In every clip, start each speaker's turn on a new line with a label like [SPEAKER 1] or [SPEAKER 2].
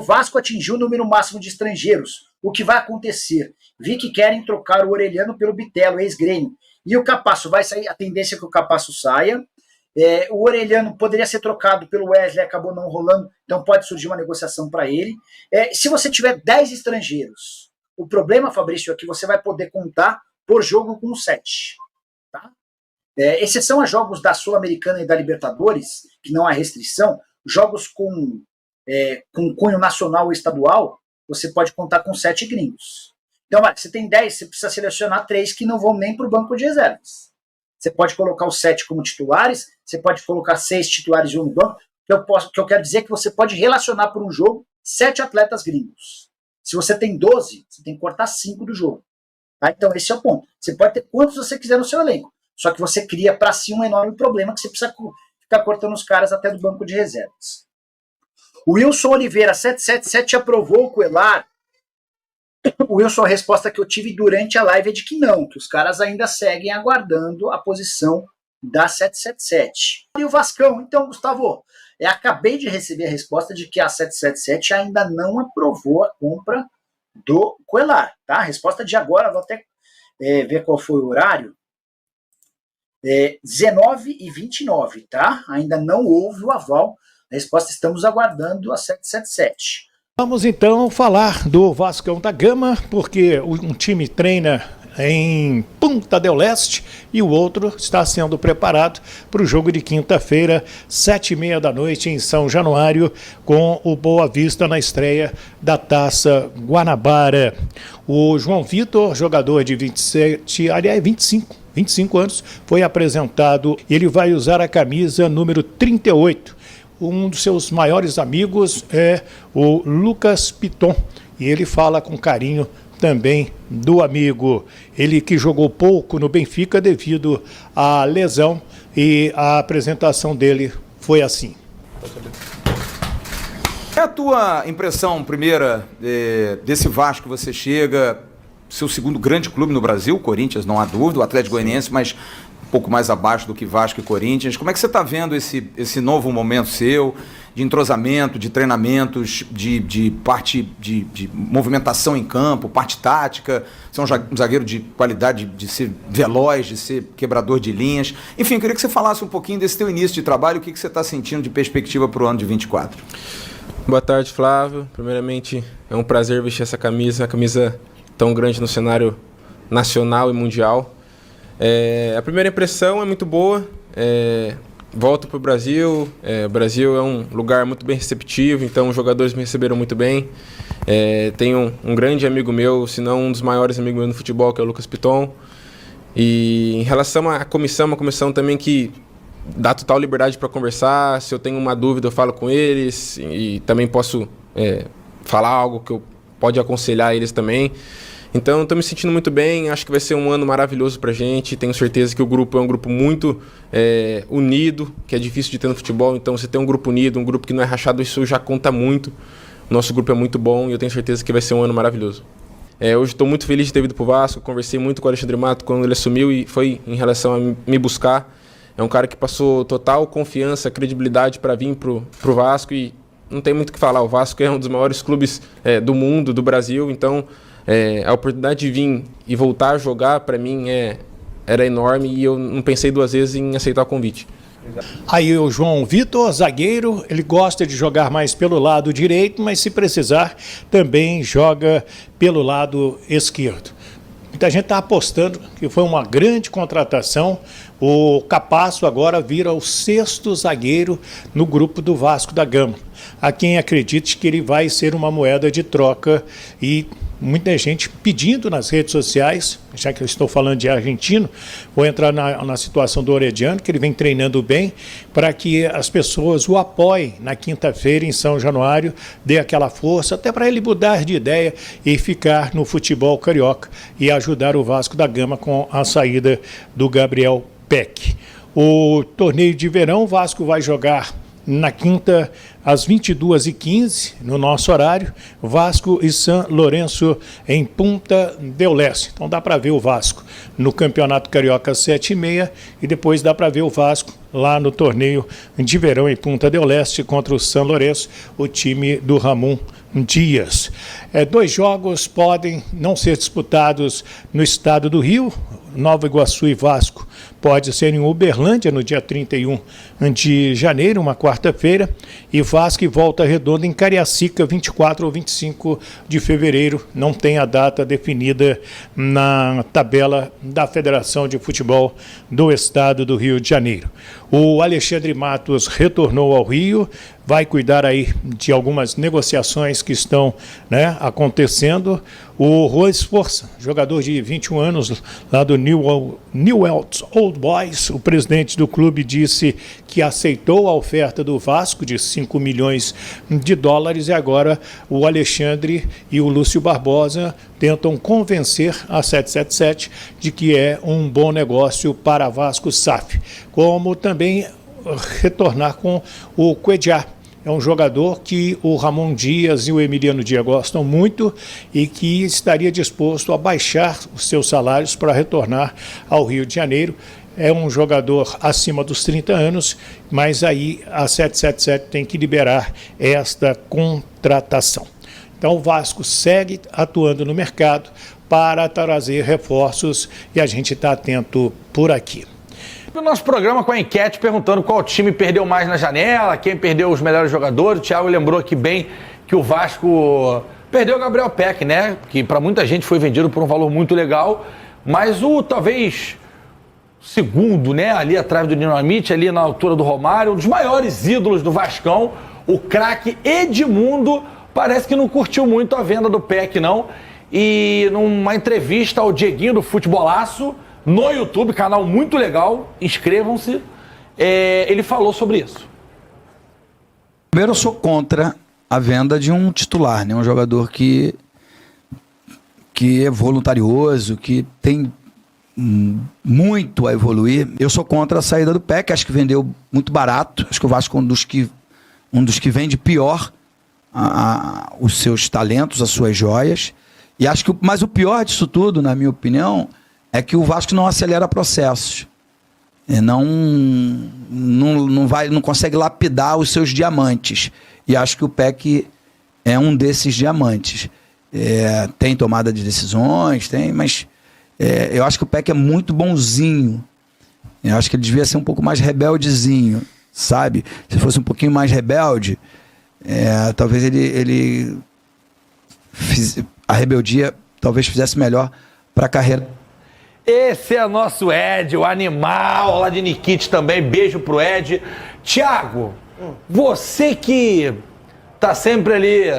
[SPEAKER 1] O Vasco atingiu o número máximo de estrangeiros. O que vai acontecer? Vi que querem trocar o Orelhano pelo Bitelo, ex-Grêmio. E o Capasso vai sair, a tendência é que o Capasso saia. O Orelhano poderia ser trocado pelo Wesley, acabou não rolando, então pode surgir uma negociação para ele. Se você tiver 10 estrangeiros, o problema, Fabrício, é que você vai poder contar por jogo com 7. Tá? Exceção a jogos da Sul-Americana e da Libertadores, que não há restrição, jogos com cunho nacional ou estadual, você pode contar com 7 gringos. Então, você tem 10, você precisa selecionar 3 que não vão nem para o banco de reservas. Você pode colocar os 7 como titulares, você pode colocar 6 titulares de um banco. O que eu quero dizer é que você pode relacionar por um jogo 7 atletas gringos. Se você tem 12, você tem que cortar 5 do jogo. Tá? Então, esse é o ponto. Você pode ter quantos você quiser no seu elenco. Só que você cria para si um enorme problema que você precisa ficar cortando os caras até do banco de reservas. O Wilson Oliveira, 777, aprovou o Coelar. O Wilson, a resposta que eu tive durante a live é de que não, que os caras ainda seguem aguardando a posição da 777. E o Vascão, então, Gustavo, acabei de receber a resposta de que a 777 ainda não aprovou a compra do Coelar, tá? A resposta de agora, vou até ver qual foi o horário. 19h29, tá? Ainda não houve o aval. A resposta, estamos aguardando a 777.
[SPEAKER 2] Vamos então falar do Vascão da Gama, porque um time treina em Punta del Este e o outro está sendo preparado para o jogo de quinta-feira, 7h30 da noite em São Januário, com o Boa Vista na estreia da Taça Guanabara. O João Vitor, jogador de 25 anos, foi apresentado. Ele vai usar a camisa número 38. Um dos seus maiores amigos é o Lucas Piton, e ele fala com carinho também do amigo. Ele que jogou pouco no Benfica devido à lesão, e a apresentação dele foi assim.
[SPEAKER 3] É a tua impressão primeira desse Vasco que você chega, seu segundo grande clube no Brasil, o Corinthians, não há dúvida, o Atlético Goianiense, mas um pouco mais abaixo do que Vasco e Corinthians. Como é que você está vendo esse novo momento seu, de entrosamento, de treinamentos, de parte de movimentação em campo, parte tática? Você é um zagueiro de qualidade, de ser veloz, de ser quebrador de linhas. Enfim, eu queria que você falasse um pouquinho desse teu início de trabalho, o que você está sentindo de perspectiva para o ano de 24.
[SPEAKER 4] Boa tarde, Flávio. Primeiramente, é um prazer vestir essa camisa, tão grande no cenário nacional e mundial. A primeira impressão é muito boa. Volto para o Brasil. O Brasil é um lugar muito bem receptivo, então os jogadores me receberam muito bem. Tenho um grande amigo meu, se não um dos maiores amigos meus no futebol, que é o Lucas Piton. E em relação à comissão, uma comissão também que dá total liberdade para conversar. Se eu tenho uma dúvida, eu falo com eles, e também posso falar algo que eu pode aconselhar eles também. Então, estou me sentindo muito bem, acho que vai ser um ano maravilhoso para a gente. Tenho certeza que o grupo é um grupo muito unido, que é difícil de ter no futebol. Então, você tem um grupo unido, um grupo que não é rachado, isso já conta muito. Nosso grupo é muito bom e eu tenho certeza que vai ser um ano maravilhoso. Hoje estou muito feliz de ter vindo para o Vasco, conversei muito com o Alexandre Mato quando ele assumiu e foi em relação a me buscar. É um cara que passou total confiança, credibilidade para vir para o Vasco e não tem muito o que falar. O Vasco é um dos maiores clubes do mundo, do Brasil, então a oportunidade de vir e voltar a jogar, para mim, era enorme e eu não pensei duas vezes em aceitar o convite.
[SPEAKER 2] Aí o João Vitor, zagueiro, ele gosta de jogar mais pelo lado direito, mas se precisar, também joga pelo lado esquerdo. Muita gente está apostando que foi uma grande contratação. O Capasso agora vira o 6º zagueiro no grupo do Vasco da Gama. Há quem acredite que ele vai ser uma moeda de troca e muita gente pedindo nas redes sociais, já que eu estou falando de argentino, vou entrar na situação do Orediano, que ele vem treinando bem, para que as pessoas o apoiem na quinta-feira em São Januário, dê aquela força, até para ele mudar de ideia e ficar no futebol carioca e ajudar o Vasco da Gama com a saída do Gabriel Peck. O torneio de verão, o Vasco vai jogar na quinta, às 22h15, no nosso horário, Vasco e São Lourenço em Punta del Este. Então dá para ver o Vasco no Campeonato Carioca 7h30 e depois dá para ver o Vasco lá no torneio de verão em Punta del Este contra o São Lourenço, o time do Ramon dias. 2 jogos podem não ser disputados no estado do Rio. Nova Iguaçu e Vasco pode ser em Uberlândia no dia 31 de janeiro, uma quarta-feira, e Vasco e Volta Redonda em Cariacica, 24 ou 25 de fevereiro. Não tem a data definida na tabela da Federação de Futebol do Estado do Rio de Janeiro. O Alexandre Matos retornou ao Rio, vai cuidar aí de algumas negociações que estão, né, acontecendo. O Juan Esforça, jogador de 21 anos lá do Newell's Old Boys, o presidente do clube disse que aceitou a oferta do Vasco de 5 milhões de dólares e agora o Alexandre e o Lúcio Barbosa tentam convencer a 777 de que é um bom negócio para Vasco SAF, como também retornar com o Cuejá. É um jogador que o Ramon Dias e o Emiliano Dias gostam muito e que estaria disposto a baixar os seus salários para retornar ao Rio de Janeiro. É um jogador acima dos 30 anos, mas aí a 777 tem que liberar esta contratação. Então o Vasco segue atuando no mercado para trazer reforços e a gente está atento por aqui.
[SPEAKER 5] No nosso programa com a enquete perguntando qual time perdeu mais na janela, quem perdeu os melhores jogadores. O Thiago lembrou aqui bem que o Vasco perdeu o Gabriel Peck, né? Que para muita gente foi vendido por um valor muito legal, mas o talvez segundo, né? Ali atrás do Dinamite, ali na altura do Romário, um dos maiores ídolos do Vascão, o craque Edmundo, parece que não curtiu muito a venda do Peck, não. E numa entrevista ao Dieguinho do Futebolaço, no YouTube, canal muito legal, inscrevam-se, ele falou sobre isso.
[SPEAKER 6] Primeiro, eu sou contra a venda de um titular, né? Um jogador que é voluntarioso, que tem muito a evoluir. Eu sou contra a saída do Peck, acho que vendeu muito barato, acho que o Vasco é um dos que vende pior os seus talentos, as suas joias, e acho que, mas o pior disso tudo, na minha opinião, é que o Vasco não acelera processos. Não consegue lapidar os seus diamantes. E acho que o Peck é um desses diamantes. Tem tomada de decisões, mas eu acho que o Peck é muito bonzinho. Eu acho que ele devia ser um pouco mais rebeldezinho, sabe? Se fosse um pouquinho mais rebelde, talvez a rebeldia talvez fizesse melhor para a carreira.
[SPEAKER 5] Esse é nosso Ed, o animal lá de Nikit também. Beijo pro Ed. Thiago, você que tá sempre ali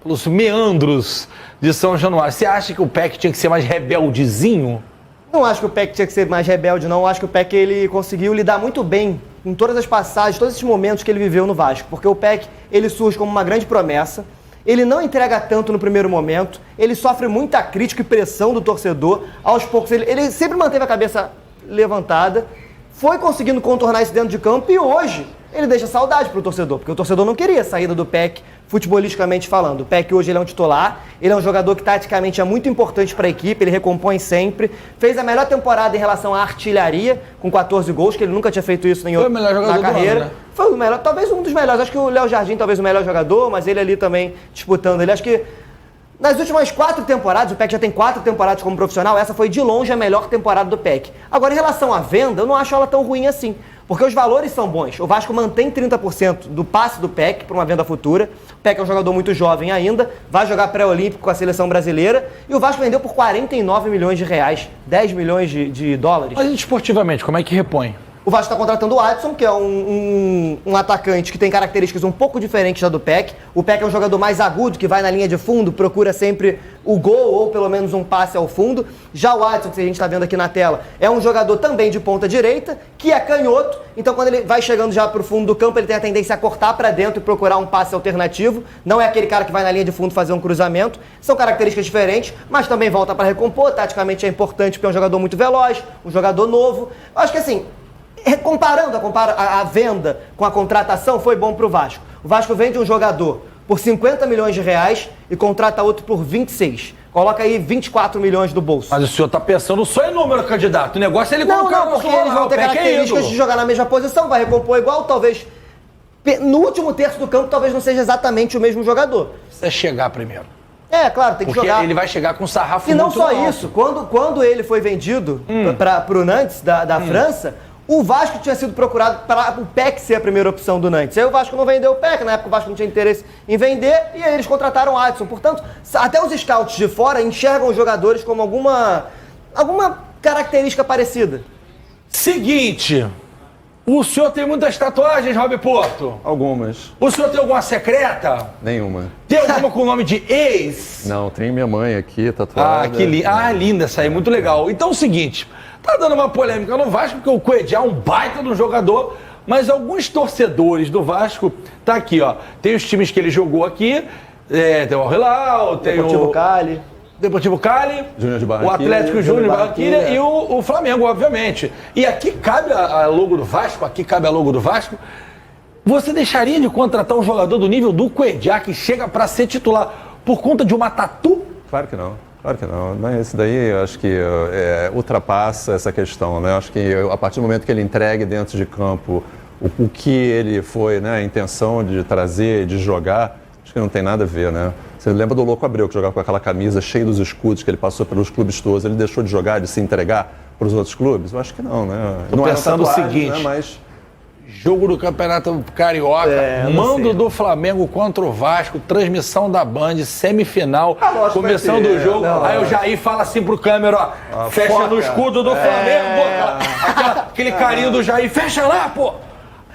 [SPEAKER 5] pelos meandros de São Januário, você acha que o Peck tinha que ser mais rebeldezinho?
[SPEAKER 7] Não acho que o Peck tinha que ser mais rebelde, não. Eu acho que o Peck ele conseguiu lidar muito bem em todas as passagens, todos esses momentos que ele viveu no Vasco. Porque o Peck, ele surge como uma grande promessa. Ele não entrega tanto no primeiro momento, ele sofre muita crítica e pressão do torcedor. Aos poucos, ele sempre manteve a cabeça levantada, foi conseguindo contornar isso dentro de campo e hoje ele deixa saudade pro torcedor, porque o torcedor não queria a saída do Peck, futebolisticamente falando. O Peck hoje ele é um titular, ele é um jogador que taticamente é muito importante para a equipe, ele recompõe sempre, fez a melhor temporada em relação à artilharia, com 14 gols, que ele nunca tinha feito isso em outra na carreira. Do ano, né? Foi o melhor, talvez um dos melhores, acho que o Léo Jardim talvez o melhor jogador, mas ele ali também disputando, ele acho que nas últimas 4 temporadas, o Peck já tem 4 temporadas como profissional, essa foi de longe a melhor temporada do Peck. Agora, em relação à venda, eu não acho ela tão ruim assim, porque os valores são bons. O Vasco mantém 30% do passe do Peck para uma venda futura. O Peck é um jogador muito jovem ainda, vai jogar pré-olímpico com a seleção brasileira, e o Vasco vendeu por 49 milhões de reais, 10 milhões de dólares.
[SPEAKER 5] Mas esportivamente, como é que repõe?
[SPEAKER 7] O Vasco está contratando o Adson, que é um atacante que tem características um pouco diferentes da do Peck. O Peck é um jogador mais agudo, que vai na linha de fundo, procura sempre o gol ou pelo menos um passe ao fundo. Já o Adson, que a gente está vendo aqui na tela, é um jogador também de ponta direita, que é canhoto. Então quando ele vai chegando já para o fundo do campo, ele tem a tendência a cortar para dentro e procurar um passe alternativo. Não é aquele cara que vai na linha de fundo fazer um cruzamento. São características diferentes, mas também volta para recompor. Taticamente é importante porque é um jogador muito veloz, um jogador novo. Eu acho que assim, comparando a venda com a contratação, foi bom para o Vasco. O Vasco vende um jogador por 50 milhões de reais e contrata outro por 26. Coloca aí 24 milhões do bolso.
[SPEAKER 5] Mas o senhor está pensando só em número, candidato. O negócio é ele colocar
[SPEAKER 7] porque eles vão ter características de jogar na mesma posição, vai recompor igual, talvez no último terço do campo talvez não seja exatamente o mesmo jogador.
[SPEAKER 5] Precisa chegar primeiro.
[SPEAKER 7] É, claro, tem que
[SPEAKER 5] Porque
[SPEAKER 7] jogar.
[SPEAKER 5] ele vai chegar com um sarrafo
[SPEAKER 7] E não
[SPEAKER 5] muito
[SPEAKER 7] só
[SPEAKER 5] alto.
[SPEAKER 7] isso, quando ele foi vendido para o Nantes da França, o Vasco tinha sido procurado para o PEC ser a primeira opção do Nantes. Aí o Vasco não vendeu o PEC, na época o Vasco não tinha interesse em vender, e aí eles contrataram o Adson. Portanto, até os scouts de fora enxergam os jogadores como alguma característica parecida.
[SPEAKER 5] Seguinte, o senhor tem muitas tatuagens, Rob Porto?
[SPEAKER 8] Algumas.
[SPEAKER 5] O senhor tem alguma secreta?
[SPEAKER 8] Nenhuma.
[SPEAKER 5] Tem alguma com o nome de ex?
[SPEAKER 8] Não, tem minha mãe aqui tatuada.
[SPEAKER 5] Ah, que linda. Ah, linda essa aí, muito legal. Então é o seguinte, tá dando uma polêmica no Vasco, porque o Cuejá é um baita de um jogador, mas alguns torcedores do Vasco, tá aqui, ó, tem os times que ele jogou aqui, tem o Al-Hilal, tem
[SPEAKER 7] Deportivo
[SPEAKER 5] o
[SPEAKER 7] Cali.
[SPEAKER 5] Deportivo Cali,
[SPEAKER 8] Júnior de
[SPEAKER 5] o
[SPEAKER 8] Barranquilla,
[SPEAKER 5] Atlético Júnior de Barranquilla
[SPEAKER 7] Barranquilla.
[SPEAKER 5] e o Flamengo, obviamente. E aqui cabe a logo do Vasco, aqui cabe a logo do Vasco. Você deixaria de contratar um jogador do nível do Cuejá, que chega para ser titular, por conta de uma tatu?
[SPEAKER 8] Claro que não. Claro que não. Mas isso daí eu acho que ultrapassa essa questão, né? Eu acho que a partir do momento que ele entregue dentro de campo o que ele foi, né? A intenção de trazer, de jogar, acho que não tem nada a ver, né? Você lembra do Louco Abreu, que jogava com aquela camisa cheia dos escudos, que ele passou pelos clubes todos, ele deixou de jogar, de se entregar para os outros clubes? Eu acho que não, né?
[SPEAKER 5] Tô
[SPEAKER 8] não
[SPEAKER 5] pensando o
[SPEAKER 8] tatuagem,
[SPEAKER 5] seguinte,
[SPEAKER 8] né? Mas
[SPEAKER 5] jogo do Campeonato Carioca,
[SPEAKER 7] eu não
[SPEAKER 5] mando
[SPEAKER 7] sei.
[SPEAKER 5] do Flamengo contra o Vasco, transmissão da Band, semifinal,
[SPEAKER 7] lógico,
[SPEAKER 5] começando
[SPEAKER 7] vai ter.
[SPEAKER 5] o jogo,
[SPEAKER 7] Não,
[SPEAKER 5] aí o Jair fala assim pro câmera, ó, fecha
[SPEAKER 8] foca.
[SPEAKER 5] no escudo do Flamengo, aquele carinho do Jair, fecha lá, pô!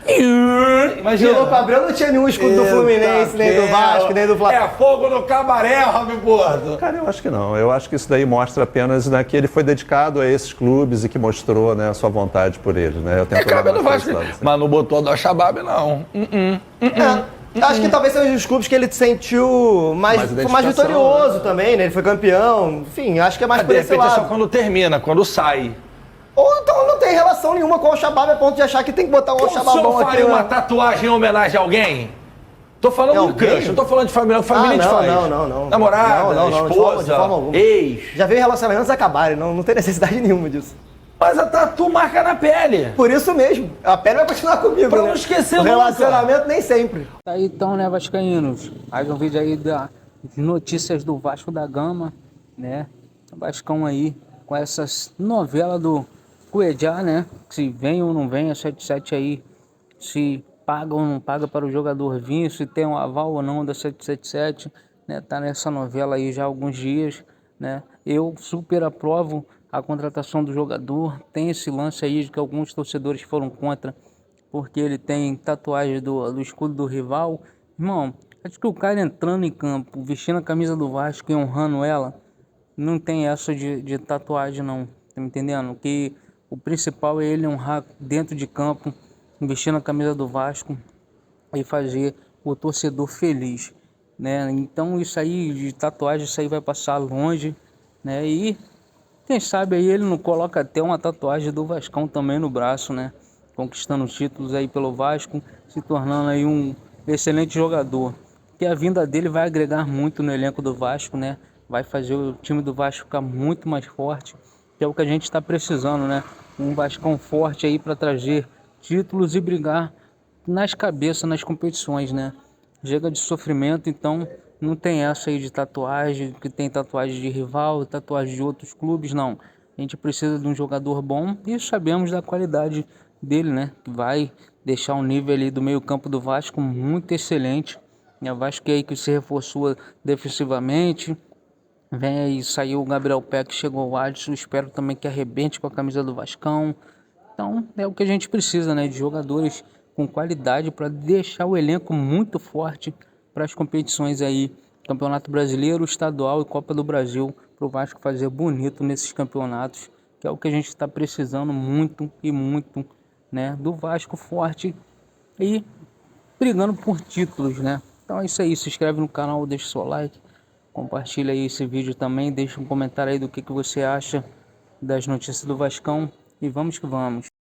[SPEAKER 7] E o
[SPEAKER 5] Imagina.
[SPEAKER 7] Louco Abreu não tinha nenhum escudo do Fluminense, nem do Vasco, nem do Flamengo.
[SPEAKER 5] É fogo no cabaré, Rob Porto.
[SPEAKER 8] cara, eu acho que não. Eu acho que isso daí mostra apenas, né, que ele foi dedicado a esses clubes e que mostrou, né, a sua vontade por eles, né? Eu tento
[SPEAKER 5] Cabe
[SPEAKER 8] levar
[SPEAKER 5] do Vasco,
[SPEAKER 8] esse lado, assim.
[SPEAKER 5] mas não botou do Shabab, não.
[SPEAKER 7] Acho que talvez seja um dos clubes que ele se sentiu mais
[SPEAKER 8] identificação,
[SPEAKER 7] vitorioso também, né? Ele foi campeão. Enfim, acho que é mais
[SPEAKER 5] De
[SPEAKER 7] por esse
[SPEAKER 5] repente é só
[SPEAKER 7] lado.
[SPEAKER 5] quando termina, quando sai.
[SPEAKER 7] Ou então não tem relação nenhuma com o Al-Shabaab a ponto de achar que tem que botar um
[SPEAKER 5] O senhor
[SPEAKER 7] Al-Shabaabão aqui.
[SPEAKER 5] faria uma
[SPEAKER 7] Né?
[SPEAKER 5] tatuagem em homenagem a alguém? Tô falando de
[SPEAKER 7] Alguém?
[SPEAKER 5] crush, não tô falando de família. Família a gente faz.
[SPEAKER 7] não.
[SPEAKER 5] Namorada,
[SPEAKER 7] Não, de
[SPEAKER 5] esposa,
[SPEAKER 7] forma alguma.
[SPEAKER 5] ex.
[SPEAKER 7] Já veio relacionamentos acabarem, não tem necessidade nenhuma disso.
[SPEAKER 5] Mas a tatu marca na pele.
[SPEAKER 7] Por isso mesmo, a pele vai continuar comigo,
[SPEAKER 5] Pra
[SPEAKER 7] né?
[SPEAKER 5] não esquecer
[SPEAKER 7] o
[SPEAKER 5] nunca.
[SPEAKER 7] relacionamento nem sempre.
[SPEAKER 9] Aí então, né, vascaínos, mais um vídeo aí das notícias do Vasco da Gama, né, o Vascão aí com essas novelas do Cuejá, né, se vem ou não vem, a 77 aí, se paga ou não paga para o jogador vir, se tem um aval ou não da 777, né, tá nessa novela aí já há alguns dias, né, eu super aprovo a contratação do jogador, tem esse lance aí de que alguns torcedores foram contra, porque ele tem tatuagem do escudo do rival. Irmão, acho que o cara entrando em campo, vestindo a camisa do Vasco e honrando ela, não tem essa de tatuagem não, tá me entendendo? Que o principal é ele honrar dentro de campo, vestindo a camisa do Vasco e fazer o torcedor feliz, né? Então isso aí de tatuagem, isso aí vai passar longe, né? E quem sabe aí ele não coloca até uma tatuagem do Vascão também no braço, né? Conquistando títulos aí pelo Vasco, se tornando aí um excelente jogador. Que a vinda dele vai agregar muito no elenco do Vasco, né? Vai fazer o time do Vasco ficar muito mais forte, que é o que a gente está precisando, né? Um Vascão forte aí para trazer títulos e brigar nas cabeças, nas competições, né? Chega de sofrimento, então não tem essa aí de tatuagem, que tem tatuagem de rival, tatuagem de outros clubes, não. A gente precisa de um jogador bom e sabemos da qualidade dele, né? Que vai deixar um nível ali do meio campo do Vasco muito excelente. É o Vasco aí que se reforçou defensivamente. Vem aí, saiu o Gabriel Peck, chegou o Adson, espero também que arrebente com a camisa do Vascão. Então é o que a gente precisa, né? De jogadores com qualidade para deixar o elenco muito forte para as competições aí, Campeonato Brasileiro, Estadual e Copa do Brasil, para o Vasco fazer bonito nesses campeonatos, que é o que a gente está precisando muito e muito, né? Do Vasco forte e brigando por títulos, né? Então é isso aí, se inscreve no canal, deixa o seu like, compartilha aí esse vídeo também, deixa um comentário aí do que você acha das notícias do Vascão e vamos que vamos.